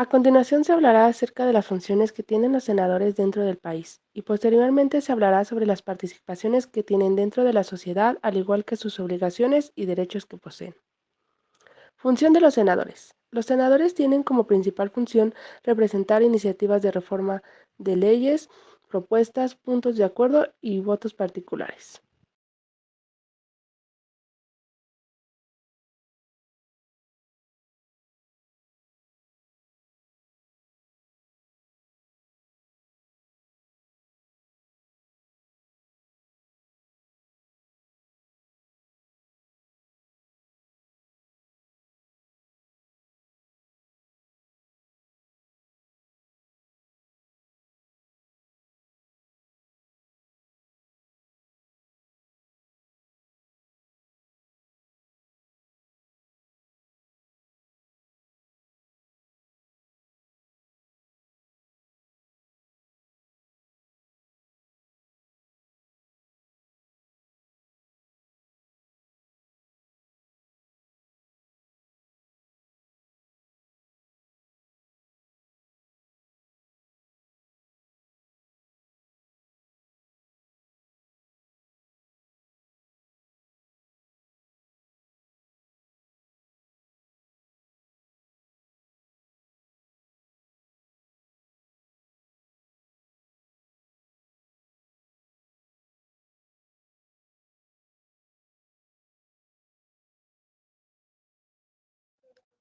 A continuación se hablará acerca de las funciones que tienen los senadores dentro del país y posteriormente se hablará sobre las participaciones que tienen dentro de la sociedad, al igual que sus obligaciones y derechos que poseen. Función de los senadores. Los senadores tienen como principal función representar iniciativas de reforma de leyes, propuestas, puntos de acuerdo y votos particulares.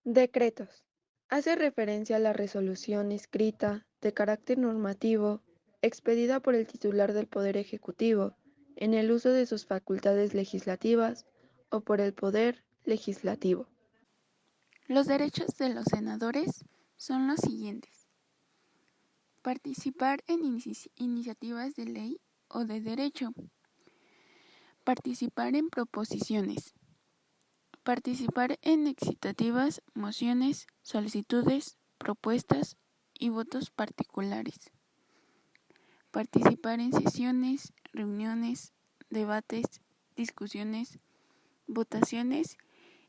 Decretos. Hace referencia a la resolución escrita de carácter normativo expedida por el titular del Poder Ejecutivo en el uso de sus facultades legislativas o por el Poder Legislativo. Los derechos de los senadores son los siguientes: participar en iniciativas de ley o de derecho, participar en proposiciones, participar en excitativas, mociones, solicitudes, propuestas y votos particulares, participar en sesiones, reuniones, debates, discusiones, votaciones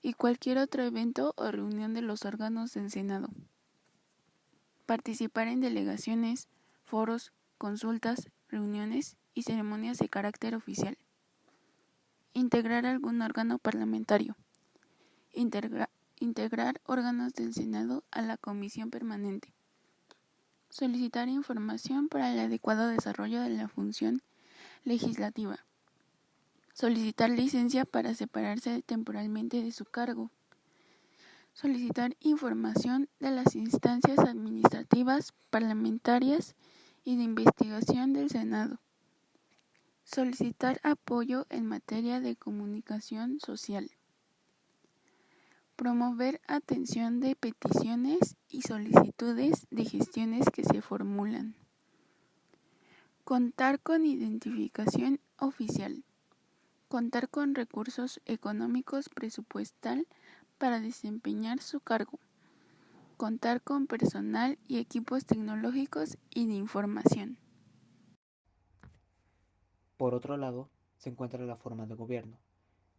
y cualquier otro evento o reunión de los órganos del Senado. Participar en delegaciones, foros, consultas, reuniones y ceremonias de carácter oficial. Integrar algún órgano parlamentario. Integrar órganos del Senado a la comisión permanente. Solicitar información para el adecuado desarrollo de la función legislativa. Solicitar licencia para separarse temporalmente de su cargo. Solicitar información de las instancias administrativas, parlamentarias y de investigación del Senado. Solicitar apoyo en materia de comunicación social. Promover atención de peticiones y solicitudes de gestiones que se formulan. Contar con identificación oficial. Contar con recursos económicos presupuestal para desempeñar su cargo. Contar con personal y equipos tecnológicos y de información. Por otro lado, se encuentra la forma de gobierno,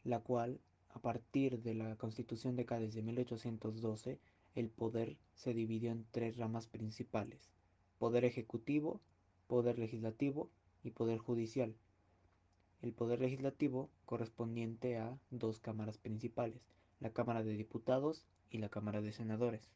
la cual, a partir de la Constitución de Cádiz de 1812, el poder se dividió en tres ramas principales: poder ejecutivo, poder legislativo y poder judicial. El poder legislativo correspondiente a dos cámaras principales, la Cámara de Diputados y la Cámara de Senadores.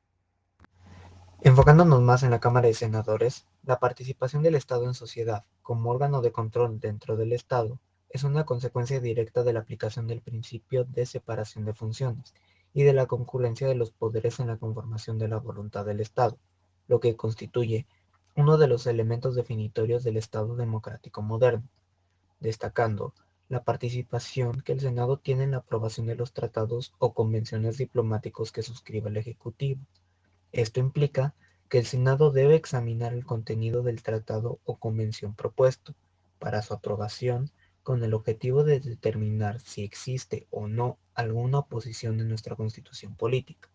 Enfocándonos más en la Cámara de Senadores, la participación del Estado en sociedad como órgano de control dentro del Estado es una consecuencia directa de la aplicación del principio de separación de funciones y de la concurrencia de los poderes en la conformación de la voluntad del Estado, lo que constituye uno de los elementos definitorios del Estado democrático moderno, destacando la participación que el Senado tiene en la aprobación de los tratados o convenciones diplomáticos que suscribe el Ejecutivo. Esto implica que el Senado debe examinar el contenido del tratado o convención propuesto para su aprobación con el objetivo de determinar si existe o no alguna oposición en nuestra Constitución política.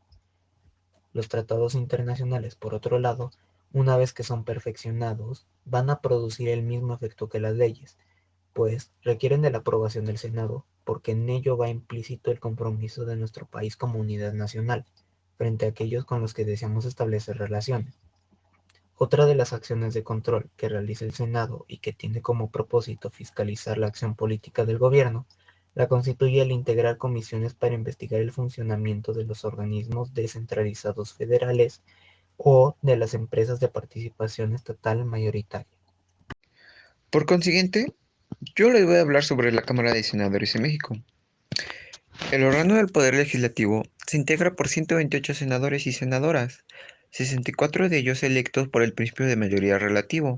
Los tratados internacionales, por otro lado, una vez que son perfeccionados, van a producir el mismo efecto que las leyes, pues requieren de la aprobación del Senado, porque en ello va implícito el compromiso de nuestro país como unidad nacional, frente a aquellos con los que deseamos establecer relaciones. Otra de las acciones de control que realiza el Senado y que tiene como propósito fiscalizar la acción política del gobierno, la constituye el integrar comisiones para investigar el funcionamiento de los organismos descentralizados federales o de las empresas de participación estatal mayoritaria. Por consiguiente, yo les voy a hablar sobre la Cámara de Senadores en México. El órgano del Poder Legislativo se integra por 128 senadores y senadoras, 64 de ellos electos por el principio de mayoría relativo,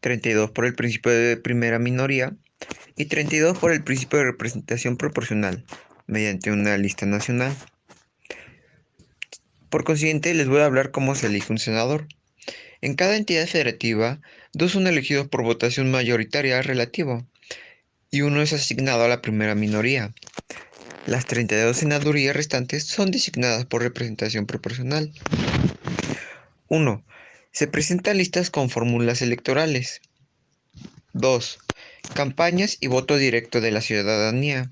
32 por el principio de primera minoría y 32 por el principio de representación proporcional, mediante una lista nacional. Por consiguiente, les voy a hablar cómo se elige un senador. En cada entidad federativa, dos son elegidos por votación mayoritaria relativa y uno es asignado a la primera minoría. Las 32 senadurías restantes son designadas por representación proporcional. 1. Se presentan listas con fórmulas electorales. 2. Campañas y voto directo de la ciudadanía.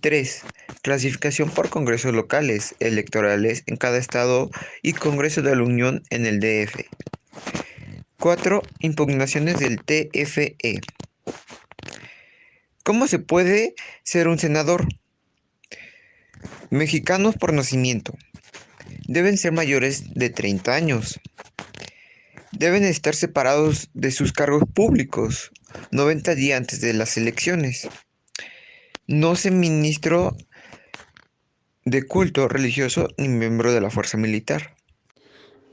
3. Clasificación por congresos locales, electorales en cada estado y Congreso de la Unión en el DF. 4. Impugnaciones del TFE. ¿Cómo se puede ser un senador? Mexicanos por nacimiento. Deben ser mayores de 30 años. Deben estar separados de sus cargos públicos 90 días antes de las elecciones. No ser ministro de culto religioso ni miembro de la fuerza militar.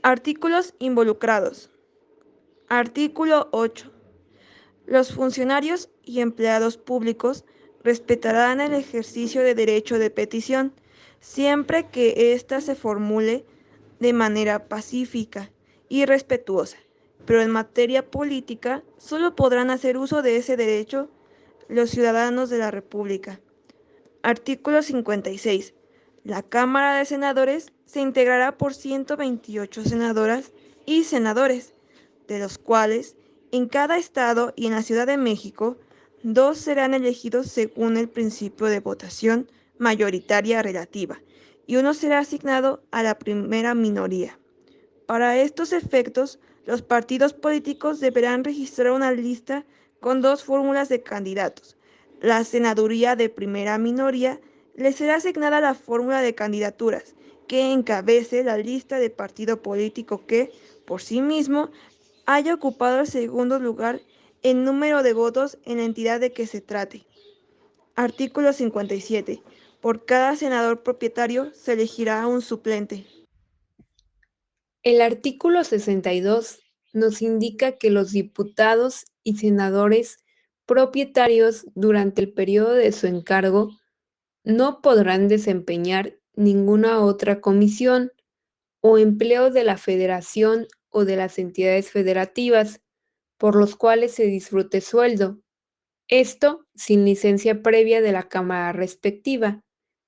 Artículos involucrados. Artículo 8. Los funcionarios y empleados públicos respetarán el ejercicio de derecho de petición, siempre que ésta se formule de manera pacífica y respetuosa, pero en materia política solo podrán hacer uso de ese derecho los ciudadanos de la República. Artículo 56. La Cámara de Senadores se integrará por 128 senadoras y senadores, de los cuales en cada estado y en la Ciudad de México, 2 serán elegidos según el principio de votación mayoritaria relativa y uno será asignado a la primera minoría. Para estos efectos, los partidos políticos deberán registrar una lista con 2 fórmulas de candidatos. La senaduría de primera minoría le será asignada la fórmula de candidaturas que encabece la lista de partido político que, por sí mismo, haya ocupado el segundo lugar en número de votos en la entidad de que se trate. Artículo 57. Por cada senador propietario se elegirá un suplente. El artículo 62 nos indica que los diputados y senadores propietarios durante el periodo de su encargo no podrán desempeñar ninguna otra comisión o empleo de la Federación o de las entidades federativas por los cuales se disfrute sueldo. Esto sin licencia previa de la Cámara respectiva,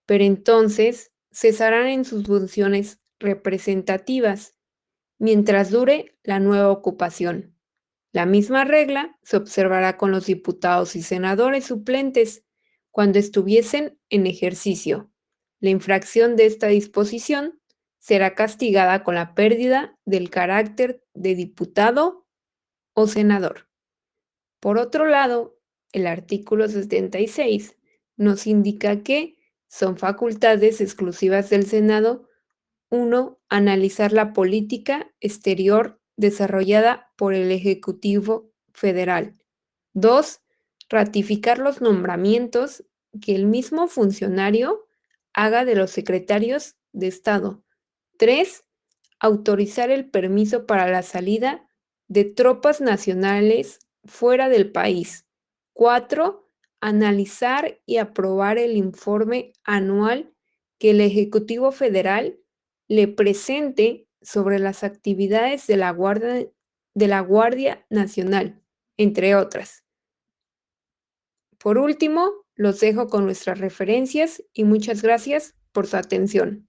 pero entonces cesarán en sus funciones representativas mientras dure la nueva ocupación. La misma regla se observará con los diputados y senadores suplentes cuando estuviesen en ejercicio. La infracción de esta disposición será castigada con la pérdida del carácter de diputado o senador. Por otro lado, el artículo 76 nos indica que son facultades exclusivas del Senado. 1. Analizar la política exterior desarrollada por el Ejecutivo Federal. 2. Ratificar los nombramientos que el mismo funcionario haga de los secretarios de Estado. 3. Autorizar el permiso para la salida de tropas nacionales fuera del país. 4. Analizar y aprobar el informe anual que el Ejecutivo Federal le presente sobre las actividades de la Guardia Nacional, entre otras. Por último, los dejo con nuestras referencias y muchas gracias por su atención.